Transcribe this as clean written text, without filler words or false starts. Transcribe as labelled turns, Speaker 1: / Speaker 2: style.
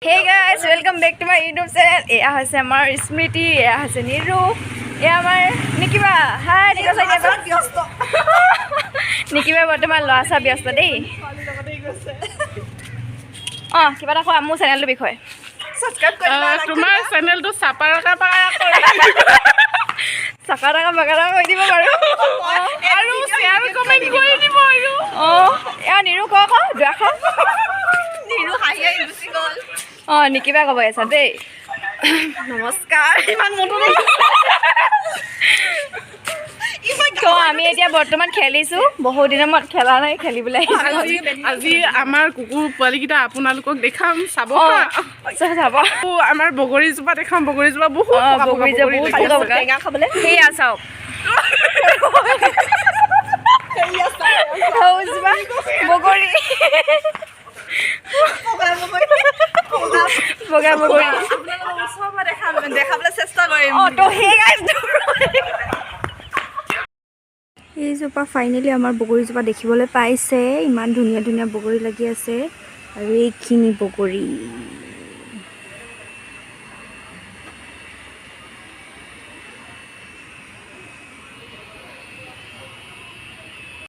Speaker 1: Hey guys, welcome back to my YouTube channel. এয়া হৈছে আমাৰ স্মৃতি, এয়া হৈছে নিৰু, এয়া আমাৰ নিকিবা। হাই নিকা চাই দিয়া ব্যস্ত। নিকিবা বৰ্তমান লৰাছা ব্যস্ত দেই। কিবা এটা কোৱা মোৰ চেনেলটোৰ বিষয়ে। সাবস্ক্ৰাইব কৰিবা।
Speaker 2: তোমাৰ চেনেলটো চাপাৰাকা পাৰা কৰি
Speaker 1: চাকাৰাকা বাগাৰা কৰি দিব বাৰু।
Speaker 2: আৰু শেয়াৰ কমেন্ট কৰি দিব আৰু।
Speaker 1: এয়া নিৰু ক দুআষা।
Speaker 3: নিৰু হাঁহি হাঁহি গুচি গ'ল।
Speaker 1: নিকিবা ক'ব আছা দেই।
Speaker 3: নমস্কাৰ ইমান মনটো
Speaker 1: আমি এতিয়া বৰ্তমান খেলিছোঁ, বহু দিনৰ মূৰত খেলা নাই, খেলিবলৈ
Speaker 2: আজি আমাৰ কুকুৰ পোৱালিকেইটা আপোনালোকক দেখাম, চাব
Speaker 1: চাব।
Speaker 2: আমাৰ বগৰীজোপা দেখাম, বগৰীজোপা বহুত
Speaker 1: টেঙা খাবলৈ সেয়া চাওক। বগৰী বগা বগৰী
Speaker 3: দেখাবলৈ চেষ্টা কৰিম।
Speaker 1: এইজোপা ফাইনেলি আমাৰ বগৰীজোপা দেখিবলৈ পাইছে। ইমান ধুনীয়া ধুনীয়া বগৰী লাগি আছে আৰু এইখিনি বগৰী।